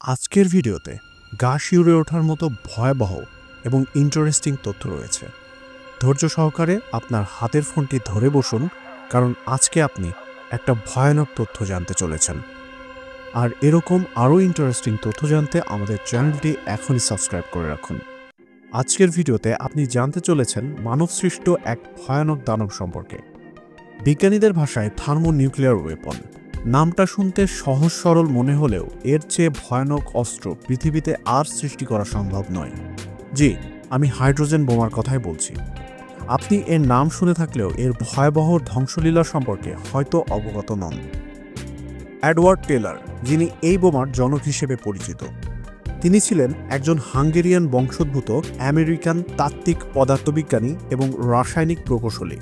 আজকের ভিডিওতে গা শিউরে ওঠার মতো ভয়াবহ এবং ইন্টারেস্টিং তথ্য রয়েছে। ধৈর্য সহকারে আপনার হাতের ফোনটি ধরে বসুন, কারণ আজকে আপনি একটা ভয়ানক তথ্য জানতে চলেছেন। আর এরকম আরও ইন্টারেস্টিং তথ্য জানতে আমাদের চ্যানেলটি এখনই সাবস্ক্রাইব করে রাখুন। আজকের ভিডিওতে আপনি জানতে চলেছেন মানবসৃষ্ট এক ভয়ানক দানব সম্পর্কে। বিজ্ঞানীদের ভাষায় থার্মোনিউক্লিয়ার ওয়েপন। নামটা শুনতে সহজ সরল মনে হলেও এর চেয়ে ভয়ানক অস্ত্র পৃথিবীতে আর সৃষ্টি করা সম্ভব নয়। জি, আমি হাইড্রোজেন বোমার কথাই বলছি। আপনি এর নাম শুনে থাকলেও এর ভয়াবহ ধ্বংসলীলা সম্পর্কে হয়তো অবগত নন। এডওয়ার্ড টেলর, যিনি এই বোমার জনক হিসেবে পরিচিত, তিনি ছিলেন একজন হাঙ্গেরিয়ান বংশোদ্ভূত আমেরিকান তাত্ত্বিক পদার্থবিজ্ঞানী এবং রাসায়নিক প্রকৌশলী।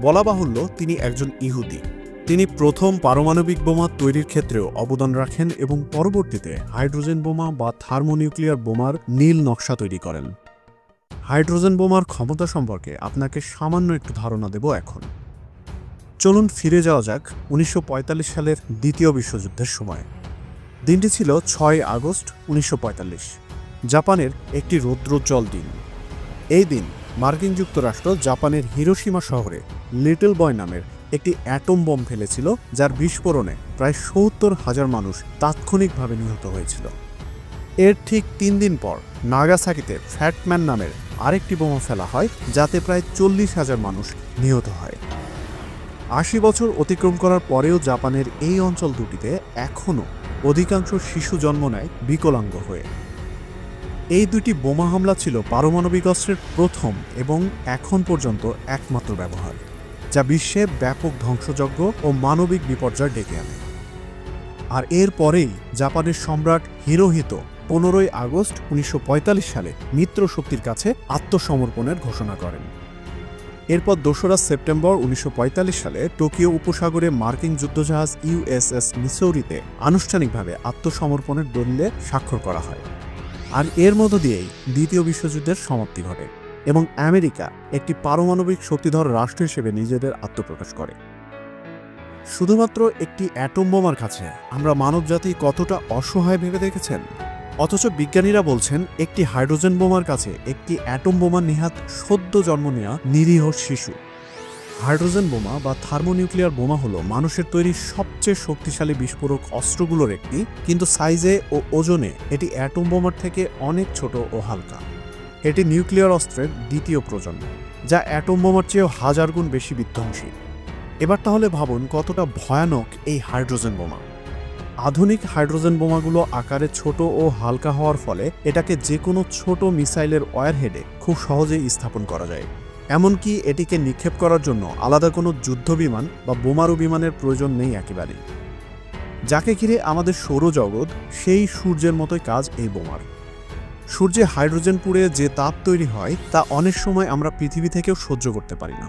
বলা বাহুল্য তিনি একজন ইহুদি। তিনি প্রথম পারমাণবিক বোমা তৈরির ক্ষেত্রেও অবদান রাখেন এবং পরবর্তীতে হাইড্রোজেন বোমা বা থার্মোনিউক্লিয়ার বোমার নীল নকশা তৈরি করেন। হাইড্রোজেন বোমার ক্ষমতা সম্পর্কে আপনাকে সামান্য একটু ধারণা দেব এখন। চলুন ফিরে যাওয়া যাক 1945 সালের দ্বিতীয় বিশ্বযুদ্ধের সময়। দিনটি ছিল 6 আগস্ট 1945, জাপানের একটি রৌদ্রোজ্জ্বল দিন। এই দিন মার্কিন যুক্তরাষ্ট্র জাপানের হিরোশিমা শহরে লিটল বয় নামের একটি অ্যাটম বোম ফেলেছিল, যার বিস্ফোরণে প্রায় 70,000 মানুষ তাৎক্ষণিকভাবে নিহত হয়েছিল। এর ঠিক 3 দিন পর নাগাসাকিতে ফ্যাটম্যান নামের আরেকটি বোমা ফেলা হয়, যাতে প্রায় 40,000 মানুষ নিহত হয়। 80 বছর অতিক্রম করার পরেও জাপানের এই অঞ্চল দুটিতে এখনও অধিকাংশ শিশু জন্ম নেয় বিকলাঙ্গ হয়ে। এই দুটি বোমা হামলা ছিল পারমাণবিক অস্ত্রের প্রথম এবং এখন পর্যন্ত একমাত্র ব্যবহার, যা বিশ্বে ব্যাপক ধ্বংসযজ্ঞ ও মানবিক বিপর্যয় ডেকে আনে। আর এর পরেই জাপানের সম্রাট হিরোহিতো 15 আগস্ট 1945 সালে মিত্র শক্তির কাছে আত্মসমর্পণের ঘোষণা করেন। এরপর 2রা সেপ্টেম্বর 1945 সালে টোকিও উপসাগরে মার্কিন যুদ্ধজাহাজ ইউএসএস মিসৌরিতে আনুষ্ঠানিকভাবে আত্মসমর্পণের দলিলে স্বাক্ষর করা হয়। আর এর মধ্য দিয়েই দ্বিতীয় বিশ্বযুদ্ধের সমাপ্তি ঘটে এবং আমেরিকা একটি পারমাণবিক শক্তিধর রাষ্ট্র হিসেবে নিজেদের আত্মপ্রকাশ করে। শুধুমাত্র একটি অ্যাটম বোমার কাছে আমরা মানবজাতি কতটা অসহায় ভেবে দেখেছেন? অথচ বিজ্ঞানীরা বলছেন একটি হাইড্রোজেন বোমার কাছে একটি অ্যাটম বোমা নেহাত সদ্য জন্ম নেওয়া নিরীহ শিশু। হাইড্রোজেন বোমা বা থার্মোনিউক্লিয়ার বোমা হলো মানুষের তৈরি সবচেয়ে শক্তিশালী বিস্ফোরক অস্ত্রগুলোর একটি, কিন্তু সাইজে ও ওজনে এটি অ্যাটম বোমার থেকে অনেক ছোট ও হালকা। এটি নিউক্লিয়ার অস্ত্রের দ্বিতীয় প্রজন্ম, যা অ্যাটম বোমার চেয়েও 1000 গুণ বেশি বিধ্বংসী। এবার তাহলে ভাবুন কতটা ভয়ানক এই হাইড্রোজেন বোমা। আধুনিক হাইড্রোজেন বোমাগুলো আকারে ছোট ও হালকা হওয়ার ফলে এটাকে যে কোনো ছোট মিসাইলের ওয়ারহেডে খুব সহজেই স্থাপন করা যায়। এমনকি এটিকে নিক্ষেপ করার জন্য আলাদা কোনো যুদ্ধ বিমান বা বোমারু বিমানের প্রয়োজন নেই একেবারেই। যাকে ঘিরে আমাদের সৌরজগৎ, সেই সূর্যের মতোই কাজ এই বোমার। সূর্যে হাইড্রোজেন পুড়ে যে তাপ তৈরি হয় তা অনেক সময় আমরা পৃথিবী থেকেও সহ্য করতে পারি না।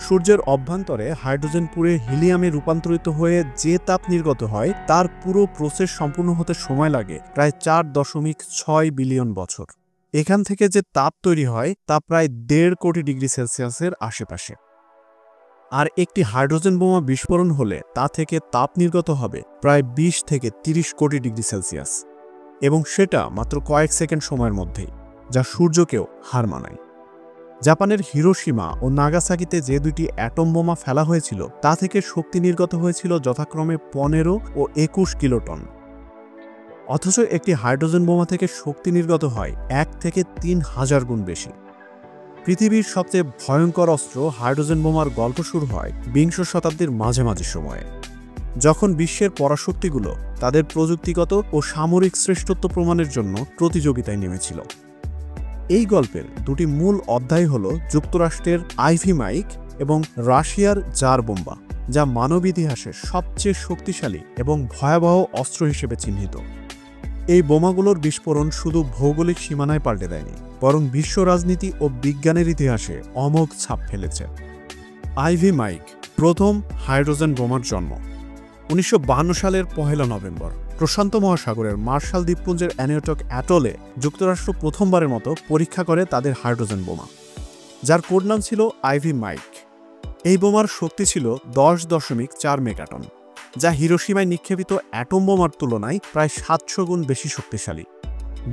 সূর্যের অভ্যন্তরে হাইড্রোজেন পুড়ে হিলিয়ামে রূপান্তরিত হয়ে যে তাপ নির্গত হয় তার পুরো প্রসেস সম্পূর্ণ হতে সময় লাগে প্রায় 4.6 বিলিয়ন বছর। এখান থেকে যে তাপ তৈরি হয় তা প্রায় 1.5 কোটি ডিগ্রি সেলসিয়াসের আশেপাশে। আর একটি হাইড্রোজেন বোমা বিস্ফোরণ হলে তা থেকে তাপ নির্গত হবে প্রায় 20 থেকে 30 কোটি ডিগ্রি সেলসিয়াস, এবং সেটা মাত্র কয়েক সেকেন্ড সময়ের মধ্যেই, যা সূর্যকেও হার মানায়। জাপানের হিরোশিমা ও নাগাসাকিতে যে দুটি অ্যাটম বোমা ফেলা হয়েছিল তা থেকে শক্তি নির্গত হয়েছিল যথাক্রমে 15 ও 21 কিলোটন। অথচ একটি হাইড্রোজেন বোমা থেকে শক্তি নির্গত হয় 1 থেকে 3000 গুণ বেশি। পৃথিবীর সবচেয়ে ভয়ঙ্কর অস্ত্র হাইড্রোজেন বোমার গল্প শুরু হয় 20 শতাব্দীর মাঝামাঝি সময়ে, যখন বিশ্বের পরাশক্তিগুলো তাদের প্রযুক্তিগত ও সামরিক শ্রেষ্ঠত্ব প্রমাণের জন্য প্রতিযোগিতায় নেমেছিল। এই গল্পের দুটি মূল অধ্যায় হল যুক্তরাষ্ট্রের আইভি মাইক এবং রাশিয়ার জার বোম্বা, যা মানব ইতিহাসের সবচেয়ে শক্তিশালী এবং ভয়াবহ অস্ত্র হিসেবে চিহ্নিত। এই বোমাগুলোর বিস্ফোরণ শুধু ভৌগোলিক সীমানায় পাল্টে দেয়নি, বরং বিশ্ব রাজনীতি ও বিজ্ঞানের ইতিহাসে অমোঘ ছাপ ফেলেছে। আইভি মাইক, প্রথম হাইড্রোজেন বোমার জন্ম 1952 সালের 1 নভেম্বর প্রশান্ত মহাসাগরের মার্শাল দ্বীপপুঞ্জের অ্যানিওটক অ্যাটলে যুক্তরাষ্ট্র প্রথমবারের মতো পরীক্ষা করে তাদের হাইড্রোজেন বোমা, যার কোড নাম ছিল আইভি মাইক। এই বোমার শক্তি ছিল 10.4 মেগাটন। যা হিরোশিমায় নিক্ষেপিত অ্যাটম বোমার তুলনায় প্রায় 700 গুণ বেশি শক্তিশালী।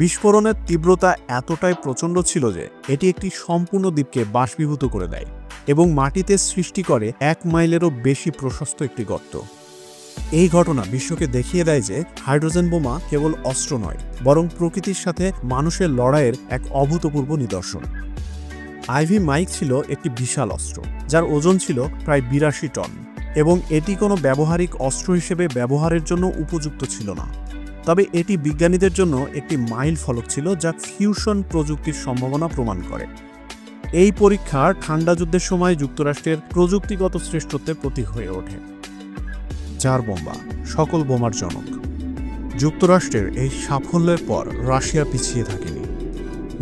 বিস্ফোরণের তীব্রতা এতটাই প্রচণ্ড ছিল যে এটি একটি সম্পূর্ণ দ্বীপকে বাষ্পীভূত করে দেয় এবং মাটিতে সৃষ্টি করে 1 মাইলেরও বেশি প্রশস্ত একটি গর্ত। এই ঘটনা বিশ্বকে দেখিয়ে দেয় যে হাইড্রোজেন বোমা কেবল অস্ত্র নয়, বরং প্রকৃতির সাথে মানুষের লড়াইয়ের এক অভূতপূর্ব নিদর্শন। আইভি মাইক ছিল একটি বিশাল অস্ত্র, যার ওজন ছিল প্রায় 82 টন, এবং এটি কোনো ব্যবহারিক অস্ত্র হিসেবে ব্যবহারের জন্য উপযুক্ত ছিল না। তবে এটি বিজ্ঞানীদের জন্য একটি মাইল ফলক ছিল, যা ফিউশন প্রযুক্তির সম্ভাবনা প্রমাণ করে। এই পরীক্ষা ঠান্ডা যুদ্ধের সময় যুক্তরাষ্ট্রের প্রযুক্তিগত শ্রেষ্ঠত্বের প্রতীক হয়ে ওঠে। জার বোমা, সকল বোমার জনক। যুক্তরাষ্ট্রের এই সাফল্যের পর রাশিয়া পিছিয়ে থাকেনি।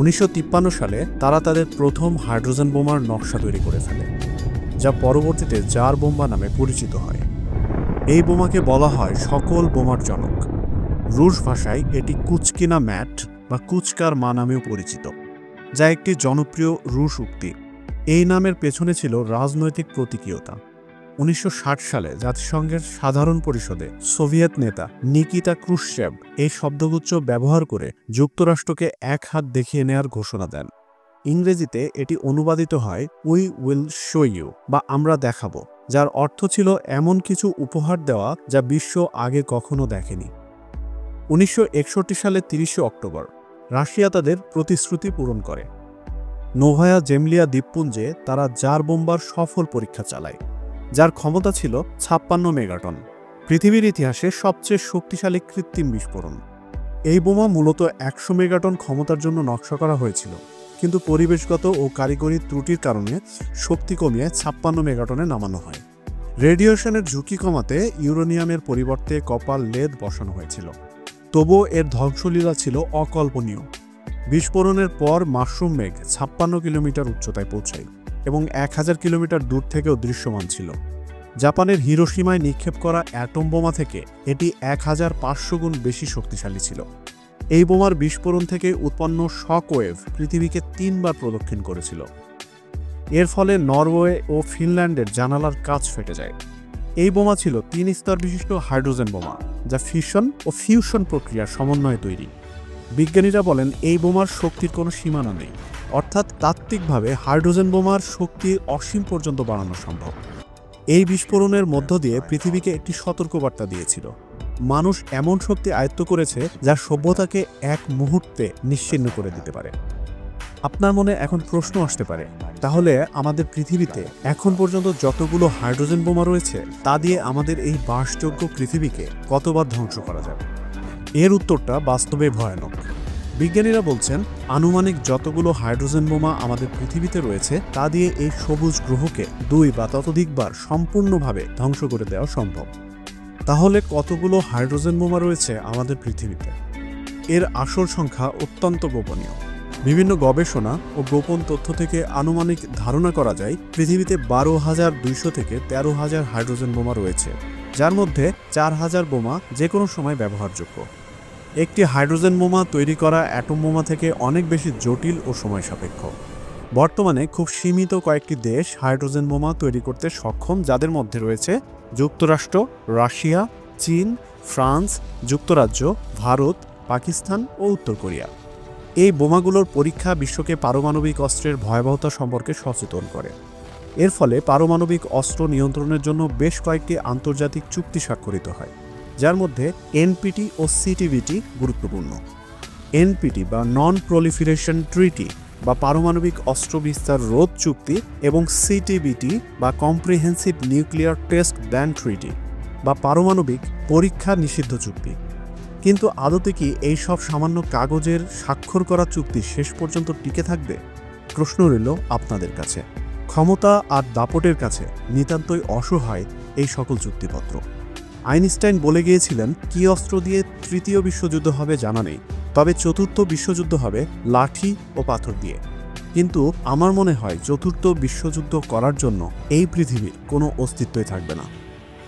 1953 সালে তারা তাদের প্রথম হাইড্রোজেন বোমার নকশা তৈরি করে ফেলে, যা পরবর্তীতে জার বোমা নামে পরিচিত হয়। এই বোমাকে বলা হয় সকল বোমার জনক। রুশ ভাষায় এটি কুচকিনা ম্যাট বা কুচকার মা নামেও পরিচিত, যা একটি জনপ্রিয় রুশ উক্তি। এই নামের পেছনে ছিল রাজনৈতিক প্রতীকীয়তা। 1960 সালে জাতিসংঘের সাধারণ পরিষদে সোভিয়েত নেতা নিকিতা ক্রুশ্চেভ এই শব্দগুচ্ছ ব্যবহার করে যুক্তরাষ্ট্রকে এক হাত দেখিয়ে নেয়ার ঘোষণা দেন। ইংরেজিতে এটি অনুবাদিত হয় উই উইল শো ইউ, বা আমরা দেখাবো, যার অর্থ ছিল এমন কিছু উপহার দেওয়া যা বিশ্ব আগে কখনো দেখেনি। 1961 সালে 30 অক্টোবর রাশিয়া তাদের প্রতিশ্রুতি পূরণ করে। নোভায়া জেমলিয়া দ্বীপপুঞ্জে তারা জার বোমার সফল পরীক্ষা চালায়, যার ক্ষমতা ছিল 56 মেগাটন, পৃথিবীর ইতিহাসে সবচেয়ে শক্তিশালী কৃত্রিম বিস্ফোরণ। এই বোমা মূলত 100 মেগাটন ক্ষমতার জন্য নকশা করা হয়েছিল, কিন্তু পরিবেশগত ও কারিগরি ত্রুটির কারণে শক্তি কমিয়ে 56 মেগাটনে নামানো হয়। রেডিয়েশনের ঝুঁকি কমাতে ইউরেনিয়ামের পরিবর্তে কপার লেদ বসানো হয়েছিল, তবুও এর ধ্বংসলীলা ছিল অকল্পনীয়। বিস্ফোরণের পর মাশরুম মেঘ 56 কিলোমিটার উচ্চতায় পৌঁছায় এবং 1000 কিলোমিটার দূর থেকেও দৃশ্যমান ছিল। জাপানের হিরোশিমায় নিক্ষেপ করা অ্যাটম বোমা থেকে এটি 1500 গুণ বেশি শক্তিশালী ছিল। এই বোমার বিস্ফোরণ থেকে উৎপন্ন শক ওয়েভ পৃথিবীকে 3 বার প্রদক্ষিণ করেছিল। এর ফলে নরওয়ে ও ফিনল্যান্ডের জানালার কাঁচ ফেটে যায়। এই বোমা ছিল 3 স্তর বিশিষ্ট হাইড্রোজেন বোমা, যা ফিশন ও ফিউশন প্রক্রিয়ার সমন্বয়ে তৈরি। বিজ্ঞানীরা বলেন এই বোমার শক্তির কোনো সীমানা নেই, অর্থাৎ তাত্ত্বিকভাবে হাইড্রোজেন বোমার শক্তি অসীম পর্যন্ত বাড়ানো সম্ভব। এই বিস্ফোরণের মধ্য দিয়ে পৃথিবীকে একটি সতর্কবার্তা দিয়েছিল, মানুষ এমন শক্তি আয়ত্ত করেছে যা সভ্যতাকে এক মুহূর্তে নিশ্চিহ্ন করে দিতে পারে। আপনার মনে এখন প্রশ্ন আসতে পারে, তাহলে আমাদের পৃথিবীতে এখন পর্যন্ত যতগুলো হাইড্রোজেন বোমা রয়েছে তা দিয়ে আমাদের এই বাসযোগ্য পৃথিবীকে কতবার ধ্বংস করা যাবে? এর উত্তরটা বাস্তবে ভয়ানক। বিজ্ঞানীরা বলছেন আনুমানিক যতগুলো হাইড্রোজেন বোমা আমাদের পৃথিবীতে রয়েছে তা দিয়ে এই সবুজ গ্রহকে 2 বা ততোধিকবার সম্পূর্ণভাবে ধ্বংস করে দেওয়া সম্ভব। তাহলে কতগুলো হাইড্রোজেন বোমা রয়েছে আমাদের পৃথিবীতে? এর আসল সংখ্যা অত্যন্ত গোপনীয়। বিভিন্ন গবেষণা ও গোপন তথ্য থেকে আনুমানিক ধারণা করা যায় পৃথিবীতে 12,200 থেকে 13,000 হাইড্রোজেন বোমা রয়েছে, যার মধ্যে 4,000 বোমা যে কোনো সময় ব্যবহারযোগ্য। একটি হাইড্রোজেন বোমা তৈরি করা অ্যাটম বোমা থেকে অনেক বেশি জটিল ও সময় সাপেক্ষ। বর্তমানে খুব সীমিত কয়েকটি দেশ হাইড্রোজেন বোমা তৈরি করতে সক্ষম, যাদের মধ্যে রয়েছে যুক্তরাষ্ট্র, রাশিয়া, চীন, ফ্রান্স, যুক্তরাজ্য, ভারত, পাকিস্তান ও উত্তর কোরিয়া। এই বোমাগুলোর পরীক্ষা বিশ্বকে পারমাণবিক অস্ত্রের ভয়াবহতা সম্পর্কে সচেতন করে। এর ফলে পারমাণবিক অস্ত্র নিয়ন্ত্রণের জন্য বেশ কয়েকটি আন্তর্জাতিক চুক্তি স্বাক্ষরিত হয়, যার মধ্যে এনপিটি ও সিটিবিটি গুরুত্বপূর্ণ। এনপিটি বা নন প্রলিফারেশন ট্রিটি বা পারমাণবিক অস্ত্র বিস্তার রোধ চুক্তি এবং সিটিবিটি বা comprehensive nuclear test ban treaty বা পারমাণবিক পরীক্ষা নিষিদ্ধ চুক্তি। কিন্তু আদতে কি এই সব সামান্য কাগজের স্বাক্ষর করা চুক্তি শেষ পর্যন্ত টিকে থাকবে? প্রশ্ন রইল আপনাদের কাছে। ক্ষমতা আর দাপটের কাছে নিতান্তই অসহায় এই সকল চুক্তিপত্র। আইনস্টাইন বলে গিয়েছিলেন, কি অস্ত্র দিয়ে তৃতীয় বিশ্বযুদ্ধ হবে জানা নেই, তবে চতুর্থ বিশ্বযুদ্ধ হবে লাঠি ও পাথর দিয়ে। কিন্তু আমার মনে হয় চতুর্থ বিশ্বযুদ্ধ করার জন্য এই পৃথিবীর কোনো অস্তিত্বই থাকবে না।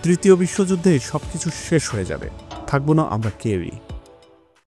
তৃতীয় বিশ্বযুদ্ধে সবকিছু শেষ হয়ে যাবে, থাকবো না আমরা কেউই।